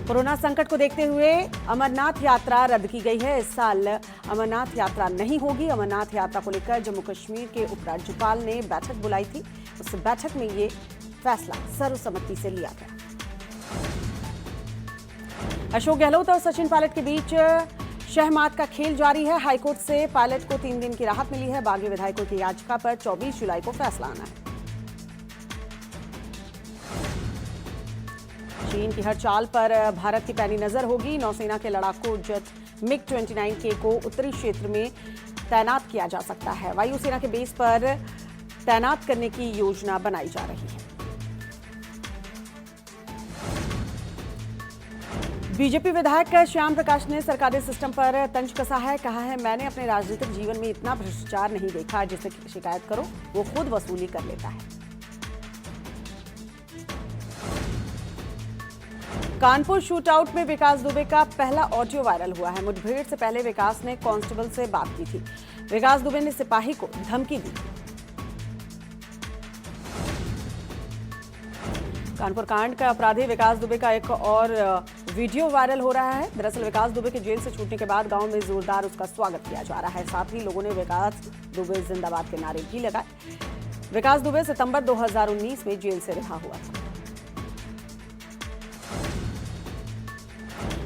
Corona संकट को देखते हुए अमरनाथ यात्रा रद्द की गई है। इस साल अमरनाथ यात्रा नहीं होगी। अमरनाथ यात्रा को लेकर जम्मू कश्मीर के उपराज्यपाल ने बैठक बुलाई थी। उस बैठक में ये फैसला सर्वसम्मति से लिया गया। अशोक गहलोत और सचिन पायलट के बीच शहमात का खेल जारी है। हाईकोर्ट से पायलट को 3 दिन की राहत मिली है। बागी विधायकों की याचिका पर 24 जुलाई को फैसला आना है। चीन की हर चाल पर भारत की पैनी नजर होगी। नौसेना के लड़ाकू जेट MiG-29K को उत्तरी क्षेत्र में तैनात किया जा सकता है। वायुसेना के बेस पर तैनात करने की योजना बनाई जा रही है। बीजेपी विधायक श्याम प्रकाश ने सरकारी सिस्टम पर तंज कसा है। कहा है, मैंने अपने राजनीतिक जीवन में इतना भ्रष्टाचार नहीं देखा। जिसे शिकायत करो वो खुद वसूली कर लेता है। कानपुर शूटआउट में विकास दुबे का पहला ऑडियो वायरल हुआ है। मुठभेड़ से पहले विकास ने कांस्टेबल से बात की थी। विकास दुबे ने सिपाही को धमकी दी। कानपुर कांड का अपराधी विकास दुबे का एक और वीडियो वायरल हो रहा है। दरअसल विकास दुबे के जेल से छूटने के बाद गांव में जोरदार उसका स्वागत किया जा रहा है। साथ ही लोगों ने विकास दुबे जिंदाबाद के नारे भी लगाए। विकास दुबे सितंबर 2019 में जेल से रिहा हुआ था।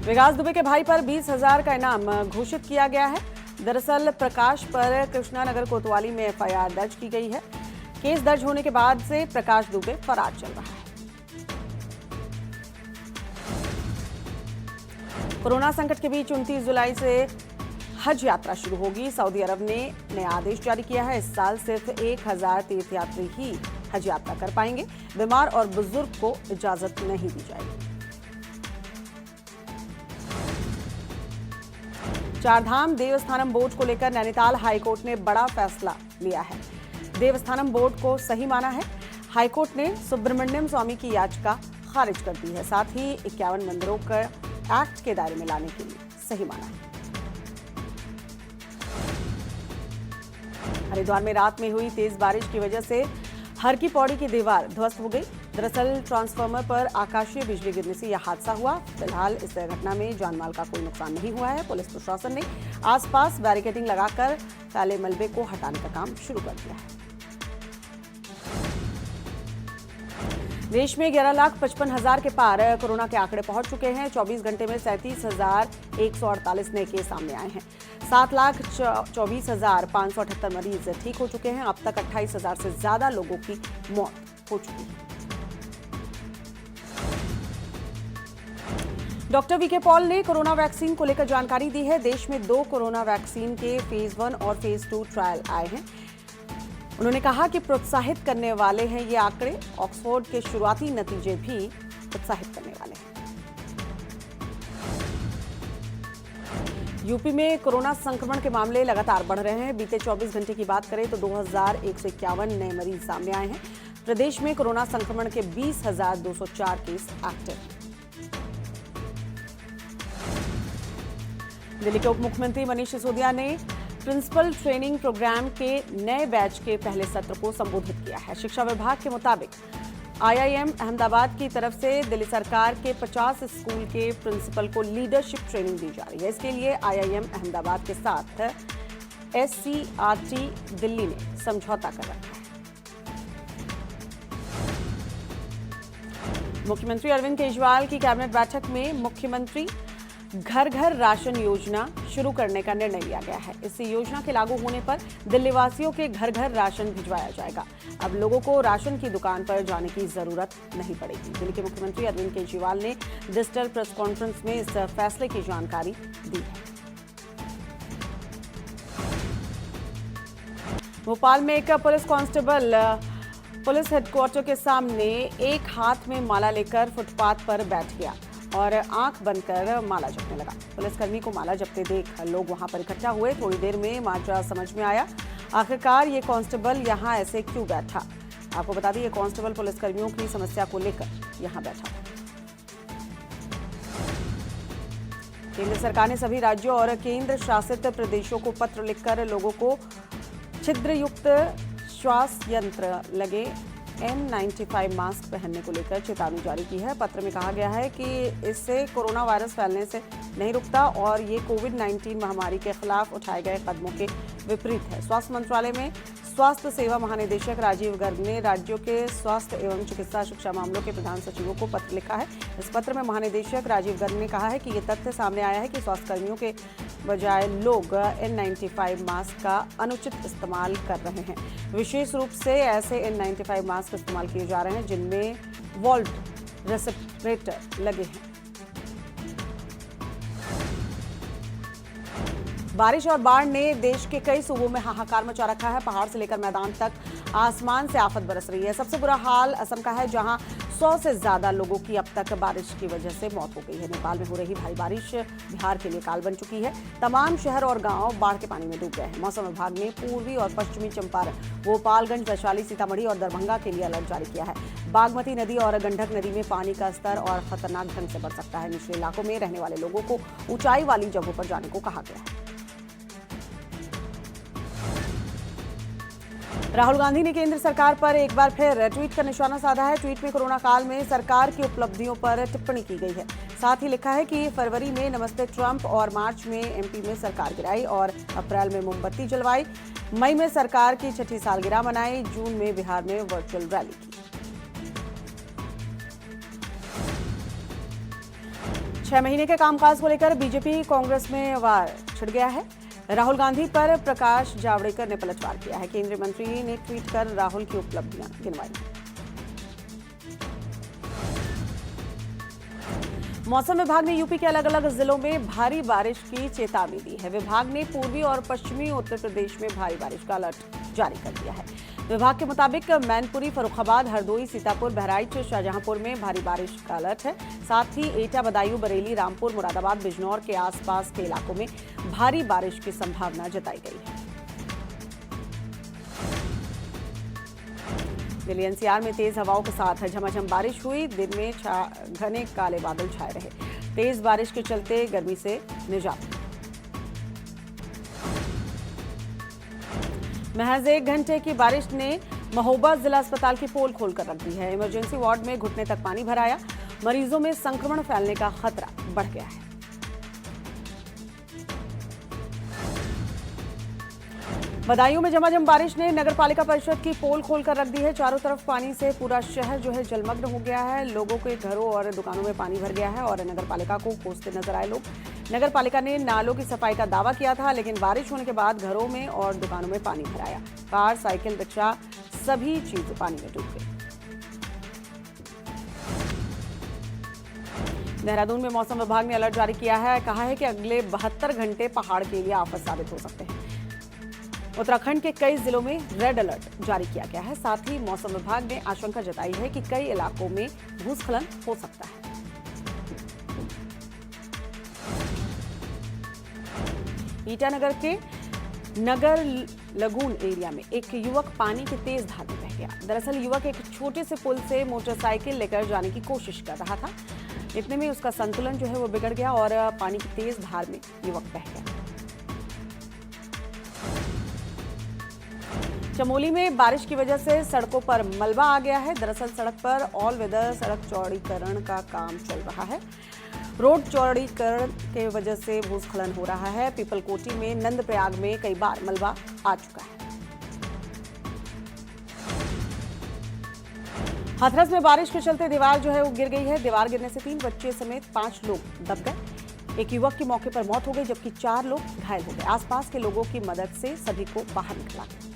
विकास दुबे के भाई पर 20,000 का इनाम घोषित किया गया है। दरअसल प्रकाश पर कृष्णानगर कोतवाली में FIR दर्ज की गई है। केस दर्ज होने के बाद से प्रकाश दुबे फरार चल रहा है। कोरोना संकट के बीच 29 जुलाई से हज यात्रा शुरू होगी। सऊदी अरब ने नया आदेश जारी किया है। इस साल सिर्फ 1000 तीर्थयात्री ही हज यात्रा कर पाएंगे। बीमार और बुजुर्ग को इजाजत नहीं दी जाएगी। चारधाम देवस्थानम बोर्ड को लेकर नैनीताल हाईकोर्ट ने बड़ा फैसला लिया है। देवस्थानम बोर्ड को सही माना है। हाईकोर्ट ने सुब्रमण्यम स्वामी की याचिका खारिज कर दी है। साथ ही 51 मंदिरों को एक्ट के दायरे में लाने के लिए सही माना है। हरिद्वार में रात में हुई तेज बारिश की वजह से हर की पौड़ी की दीवार ध्वस्त हो गई। दरअसल ट्रांसफार्मर पर आकाशीय बिजली गिरने से यह हादसा हुआ। फिलहाल इस घटना में जानमाल का कोई नुकसान नहीं हुआ है। पुलिस प्रशासन ने आसपास बैरिकेडिंग लगाकर फैले मलबे को हटाने का काम शुरू कर दिया है। देश में 11,55,000 के पार कोरोना के आंकड़े पहुंच चुके हैं। 24 घंटे में 37,148 नए केस सामने आए हैं। 7,24,578 मरीज ठीक हो चुके हैं। अब तक 28,000 से ज्यादा लोगों की मौत हो चुकी है। डॉक्टर वीके पॉल ने कोरोना वैक्सीन को लेकर जानकारी दी है। देश में 2 कोरोना वैक्सीन के फेज 1 और फेज 2 ट्रायल आए हैं। उन्होंने कहा कि प्रोत्साहित करने वाले हैं ये आंकड़े। ऑक्सफोर्ड के शुरुआती नतीजे भी उत्साहित करने वाले हैं। यूपी में कोरोना संक्रमण के मामले लगातार बढ़ रहे हैं। बीते 24 घंटे की बात करें तो 2151 नए मरीज सामने आए हैं। प्रदेश में कोरोना संक्रमण के 20,204 केस एक्टिव हैं। दिल्ली के उप मुख्यमंत्री मनीष सिसोदिया ने प्रिंसिपल ट्रेनिंग प्रोग्राम के नए बैच के पहले सत्र को संबोधित किया है। शिक्षा विभाग के मुताबिक IIM अहमदाबाद की तरफ से दिल्ली सरकार के 50 स्कूल के प्रिंसिपल को लीडरशिप ट्रेनिंग दी जा रही है। इसके लिए IIM अहमदाबाद के साथ SCRT दिल्ली ने समझौता कर रखा है। मुख्यमंत्री अरविंद केजरीवाल की कैबिनेट बैठक में मुख्यमंत्री घर घर राशन योजना शुरू करने का निर्णय लिया गया है। इस योजना के लागू होने पर दिल्ली वासियों के घर घर राशन भिजवाया जाएगा। अब लोगों को राशन की दुकान पर जाने की जरूरत नहीं पड़ेगी। दिल्ली के मुख्यमंत्री अरविंद केजरीवाल ने डिजिटल प्रेस कॉन्फ्रेंस में इस फैसले की जानकारी दी है। भोपाल में एक पुलिस कांस्टेबल पुलिस हेडक्वार्टर के सामने एक हाथ में माला लेकर फुटपाथ पर बैठ गया और आंख बंद कर माला जपने लगा। पुलिसकर्मी को माला जपते देख लोग वहां पर इकट्ठा हुए। थोड़ी देर में माजरा समझ में आया। आखिरकार ये कांस्टेबल यहां ऐसे क्यों बैठा। आपको बता दें ये कांस्टेबल पुलिसकर्मियों की समस्या को लेकर यहां बैठा। केंद्र सरकार ने सभी राज्यों और केंद्र शासित प्रदेशों को पत्र लिखकर लोगों को छिद्रयुक्त श्वास यंत्र लगे N95 मास्क पहनने को लेकर चेतावनी जारी की है। पत्र में कहा गया है कि इससे कोरोना वायरस फैलने से नहीं रुकता और ये कोविड-19 महामारी के खिलाफ उठाए गए कदमों के विपरीत है। स्वास्थ्य मंत्रालय में स्वास्थ्य सेवा महानिदेशक राजीव गर्ग ने राज्यों के स्वास्थ्य एवं चिकित्सा शिक्षा मामलों के प्रधान सचिवों को पत्र लिखा है। इस पत्र में महानिदेशक राजीव गर्ग ने कहा है कि ये तथ्य सामने आया है कि स्वास्थ्यकर्मियों के बजाय लोग N95 मास्क का अनुचित इस्तेमाल कर रहे हैं। विशेष रूप से ऐसे N95 मास्क इस्तेमाल किए जा रहे हैं जिनमें वॉल्व रेस्पिरेटर लगे हैं। बारिश और बाढ़ ने देश के कई सूबों में हाहाकार मचा रखा है। पहाड़ से लेकर मैदान तक आसमान से आफत बरस रही है। सबसे बुरा हाल असम का है, जहां 100 से ज्यादा लोगों की अब तक बारिश की वजह से मौत हो गई है। नेपाल में हो रही भारी बारिश बिहार के लिए काल बन चुकी है। तमाम शहर और गांव बाढ़ के पानी में डूब गए हैं। मौसम विभाग ने पूर्वी और पश्चिमी चंपारण, गोपालगंज, वैशाली, सीतामढ़ी और दरभंगा के लिए अलर्ट जारी किया है। बागमती नदी और गंडक नदी में पानी का स्तर और खतरनाक ढंग से बढ़ सकता है। निचले इलाकों में रहने वाले लोगों को ऊंचाई वाली जगहों पर जाने को कहा गया है। राहुल गांधी ने केंद्र सरकार पर एक बार फिर ट्वीट का निशाना साधा है। ट्वीट में कोरोना काल में सरकार की उपलब्धियों पर टिप्पणी की गई है। साथ ही लिखा है कि फरवरी में नमस्ते ट्रंप और मार्च में एमपी में सरकार गिराई और अप्रैल में मोमबत्ती जलवाई, मई में सरकार की छठी सालगिरह मनाई, जून में बिहार में वर्चुअल रैली की। 6 महीने के कामकाज को लेकर बीजेपी कांग्रेस में वार छिड़ गया है। राहुल गांधी पर प्रकाश जावड़ेकर ने पलटवार किया है। केंद्रीय मंत्री ने ट्वीट कर राहुल की उपलब्धियां गिनवाई। मौसम विभाग ने यूपी के अलग अलग जिलों में भारी बारिश की चेतावनी दी है। विभाग ने पूर्वी और पश्चिमी उत्तर प्रदेश में भारी बारिश का अलर्ट जारी कर दिया है। विभाग के मुताबिक मैनपुरी, फर्रुखाबाद, हरदोई, सीतापुर, बहराइच, शाहजहांपुर में भारी बारिश का अलर्ट है। साथ ही एटा, बदायूं, बरेली, रामपुर, मुरादाबाद, बिजनौर के आसपास के इलाकों में भारी बारिश की संभावना जताई गई है। दिल्ली एनसीआर में तेज हवाओं के साथ झमाझम बारिश हुई। दिन में घने काले बादल छाए रहे। तेज बारिश के चलते गर्मी से निजात। महज 1 घंटे की बारिश ने महोबा जिला अस्पताल की पोल खोलकर रख दी है। इमरजेंसी वार्ड में घुटने तक पानी भर आया। मरीजों में संक्रमण फैलने का खतरा बढ़ गया है। बदायूं में झमाझम बारिश ने नगर पालिका परिषद की पोल खोलकर रख दी है। चारों तरफ पानी से पूरा शहर जो है जलमग्न हो गया है। लोगों के घरों और दुकानों में पानी भर गया है और नगर पालिका को कोसते नजर आए लोग। नगर पालिका ने नालों की सफाई का दावा किया था, लेकिन बारिश होने के बाद घरों में और दुकानों में पानी भर आया। कार, साइकिल, रिक्शा सभी चीज पानी में डूब गई। देहरादून में मौसम विभाग ने अलर्ट जारी किया है। कहा है कि अगले 72 घंटे पहाड़ के लिए आफत साबित हो सकते हैं। उत्तराखंड के कई जिलों में रेड अलर्ट जारी किया गया है। साथ ही मौसम विभाग ने आशंका जताई है कि कई इलाकों में भूस्खलन हो सकता है। ईटानगर के नगर लगून एरिया में एक युवक पानी की तेज धार में बह गया। दरअसल युवक एक छोटे से पुल से मोटरसाइकिल लेकर जाने की कोशिश कर रहा था। इतने में उसका संतुलन जो है वो बिगड़ गया और पानी की तेज धार में युवक बह गया। चमोली में बारिश की वजह से सड़कों पर मलबा आ गया है। दरअसल सड़क पर ऑल वेदर सड़क चौड़ीकरण का काम चल रहा है। रोड चौड़ीकरण के वजह से भूस्खलन हो रहा है। पीपलकोटी में, नंदप्रयाग में कई बार मलबा आ चुका है। हाथरस में बारिश के चलते दीवार जो है वो गिर गई है। दीवार गिरने से 3 बच्चे समेत 5 लोग दब गए। एक युवक की मौके पर मौत हो गई, जबकि 4 लोग घायल हो गए। आसपास के लोगों की मदद से सभी को बाहर निकाला गया।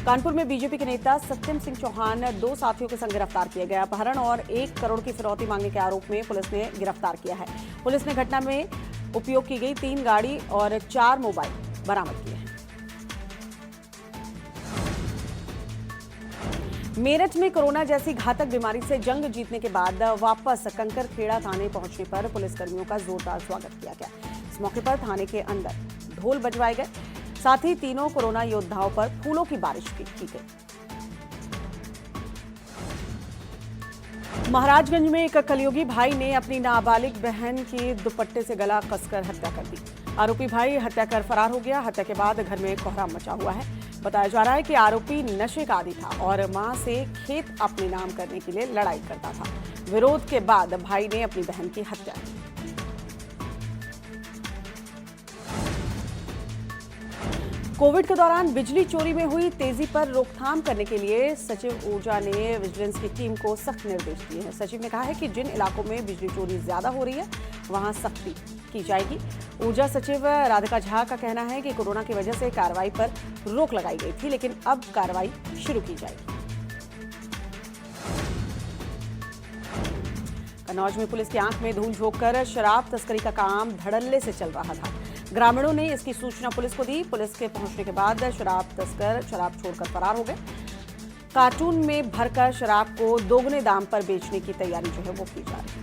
कानपुर में बीजेपी के नेता सत्यम सिंह चौहान 2 साथियों के संग गिरफ्तार किए गए। अपहरण और 1 करोड़ की फिरौती मांगने के आरोप में पुलिस ने गिरफ्तार किया है। पुलिस ने घटना में उपयोग की गई 3 गाड़ी और 4 मोबाइल बरामद किए हैं। मेरठ में कोरोना जैसी घातक बीमारी से जंग जीतने के बाद वापस कंकरखेड़ा थाने पहुंचने पर पुलिसकर्मियों का जोरदार स्वागत किया गया। इस मौके पर थाने के अंदर ढोल बजवाए गए। साथ ही तीनों कोरोना योद्धाओं पर फूलों की बारिश भी की गई। महाराजगंज में एक कलयुगी भाई ने अपनी नाबालिग बहन की दुपट्टे से गला कसकर हत्या कर दी। आरोपी भाई हत्या कर फरार हो गया। हत्या के बाद घर में कोहराम मचा हुआ है। बताया जा रहा है कि आरोपी नशे का आदी था और मां से खेत अपने नाम करने के लिए लड़ाई करता था। विरोध के बाद भाई ने अपनी बहन की हत्या की। कोविड के दौरान बिजली चोरी में हुई तेजी पर रोकथाम करने के लिए सचिव ऊर्जा ने विजिलेंस की टीम को सख्त निर्देश दिए हैं। सचिव ने कहा है कि जिन इलाकों में बिजली चोरी ज्यादा हो रही है वहां सख्ती की जाएगी। ऊर्जा सचिव राधिका झा का कहना है कि कोरोना की वजह से कार्रवाई पर रोक लगाई गई थी, लेकिन अब कार्रवाई शुरू की जाएगी। कन्नौज में पुलिस की आंख में धूल झोंककर शराब तस्करी का काम धड़ल्ले से चल रहा था। ग्रामीणों ने इसकी सूचना पुलिस को दी। पुलिस के पहुंचने के बाद शराब तस्कर शराब छोड़कर फरार हो गए। कार्टून में भरकर शराब को दोगुने दाम पर बेचने की तैयारी जो है वो की जा रही है।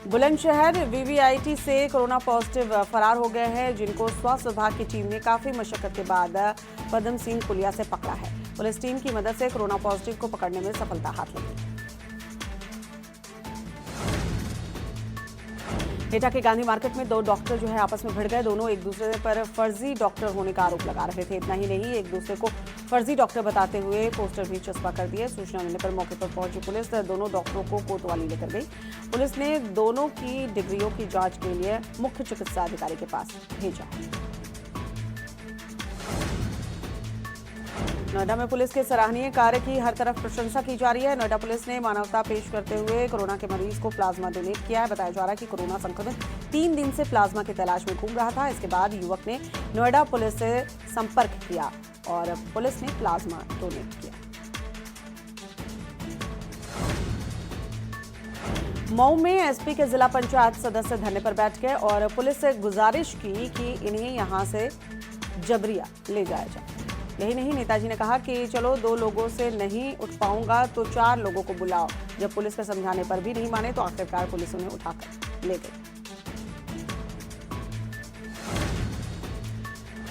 बुलंदशहर वीवीआईटी से कोरोना पॉजिटिव फरार हो गए हैं, जिनको स्वास्थ्य विभाग की टीम ने काफी मशक्कत के बाद पद्म सिंह पुलिया से पकड़ा है। पुलिस टीम की मदद से कोरोना पॉजिटिव को पकड़ने में सफलता हाथ लगी। एटा के गांधी मार्केट में दो डॉक्टर जो है आपस में भिड़ गए। दोनों एक दूसरे पर फर्जी डॉक्टर होने का आरोप लगा रहे थे। इतना ही नहीं, एक दूसरे को फर्जी डॉक्टर बताते हुए पोस्टर भी चस्पा कर दिए। सूचना मिलने पर मौके पर पहुंची पुलिस दोनों डॉक्टरों को कोतवाली लेकर गई। पुलिस ने दोनों की डिग्रियों की जांच के लिए मुख्य चिकित्सा अधिकारी के पास भेजा। नोएडा में पुलिस के सराहनीय कार्य की हर तरफ प्रशंसा की जा रही है। नोएडा पुलिस ने मानवता पेश करते हुए कोरोना के मरीज को प्लाज्मा डोनेट किया है। बताया जा रहा है कि कोरोना संक्रमित 3 दिन से प्लाज्मा की तलाश में घूम रहा था। इसके बाद युवक ने नोएडा पुलिस से संपर्क किया और पुलिस ने प्लाज्मा डोनेट किया। मऊ में एसपी के जिला पंचायत सदस्य धरने पर बैठ गए और पुलिस से गुजारिश की कि इन्हें यहां से जबरिया ले जाया जाए। यही नहीं, नेताजी ने कहा कि चलो 2 लोगों से नहीं उठ पाऊंगा तो 4 लोगों को बुलाओ। जब पुलिस के समझाने पर भी नहीं माने तो आखिरकार पुलिस उन्हें उठाकर ले गई।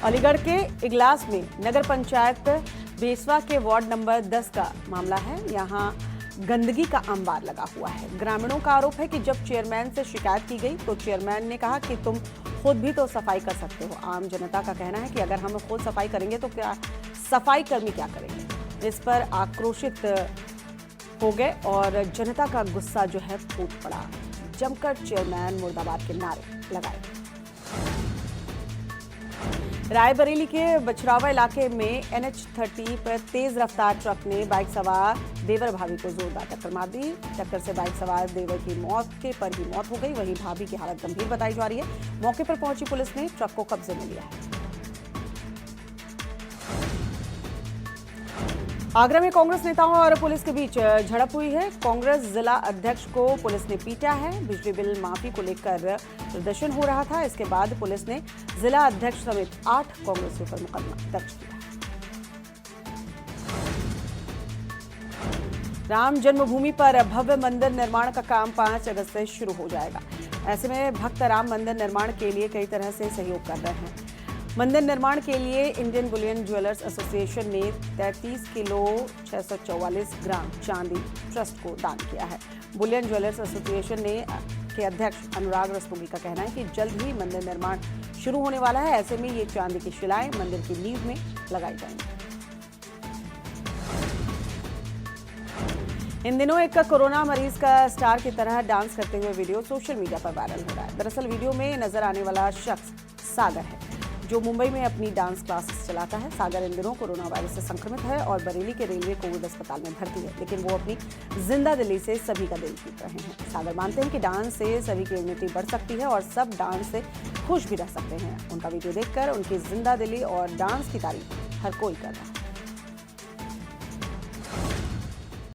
अलीगढ़ के इगलास में नगर पंचायत बेसवा के वार्ड नंबर 10 का मामला है। यहां गंदगी का अंबार लगा हुआ है। ग्रामीणों का आरोप है कि जब चेयरमैन से शिकायत की गई तो चेयरमैन ने कहा कि तुम खुद भी तो सफाई कर सकते हो। आम जनता का कहना है कि अगर हम खुद सफाई करेंगे तो क्या सफाई कर्मी क्या करेंगे। इस पर आक्रोशित हो गए और जनता का गुस्सा जो है फूट पड़ा। जमकर चेयरमैन मुर्दाबाद के नारे लगाए। रायबरेली के बछरावा इलाके में NH30 पर तेज रफ्तार ट्रक ने बाइक सवार देवर भाभी को जोरदार टक्कर मार दी। टक्कर से बाइक सवार देवर की मौके पर ही मौत हो गई। वहीं भाभी की हालत गंभीर बताई जा रही है। मौके पर पहुंची पुलिस ने ट्रक को कब्जे में लिया है। आगरा में कांग्रेस नेताओं और पुलिस के बीच झड़प हुई है। कांग्रेस जिला अध्यक्ष को पुलिस ने पीटा है। बिजली बिल माफी को लेकर प्रदर्शन हो रहा था। इसके बाद पुलिस ने जिला अध्यक्ष समेत 8 कांग्रेसियों पर मुकदमा दर्ज किया। राम जन्मभूमि पर भव्य मंदिर निर्माण का काम 5 अगस्त से शुरू हो जाएगा। ऐसे में भक्त राम मंदिर निर्माण के लिए कई तरह से सहयोग कर रहे हैं। मंदिर निर्माण के लिए इंडियन बुलियन ज्वेलर्स एसोसिएशन ने 33 किलो 644 ग्राम चांदी ट्रस्ट को दान किया है। बुलियन ज्वेलर्स एसोसिएशन के अध्यक्ष अनुराग रस्तोगी का कहना है कि जल्द ही मंदिर निर्माण शुरू होने वाला है। ऐसे में ये चांदी की शिलाएं मंदिर की नींव में लगाई जाएंगी। इन दिनों एक कोरोना मरीज का स्टार की तरह डांस करते हुए वीडियो सोशल मीडिया पर वायरल हो रहा है। दरअसल वीडियो में नजर आने वाला शख्स सागर है, जो मुंबई में अपनी डांस क्लासेस चलाता है। सागर इन दिनों कोरोना वायरस से संक्रमित है और बरेली के रेलवे कोविड अस्पताल में भर्ती है, लेकिन वो अपनी जिंदा दिली से सभी का दिल जीत रहे हैं। सागर मानते हैं कि डांस से सभी की इम्यूनिटी बढ़ सकती है और सब डांस से खुश भी रह सकते हैं। उनका वीडियो देखकर उनकी जिंदा दिली और डांस की तारीफ हर कोई कर रहा है।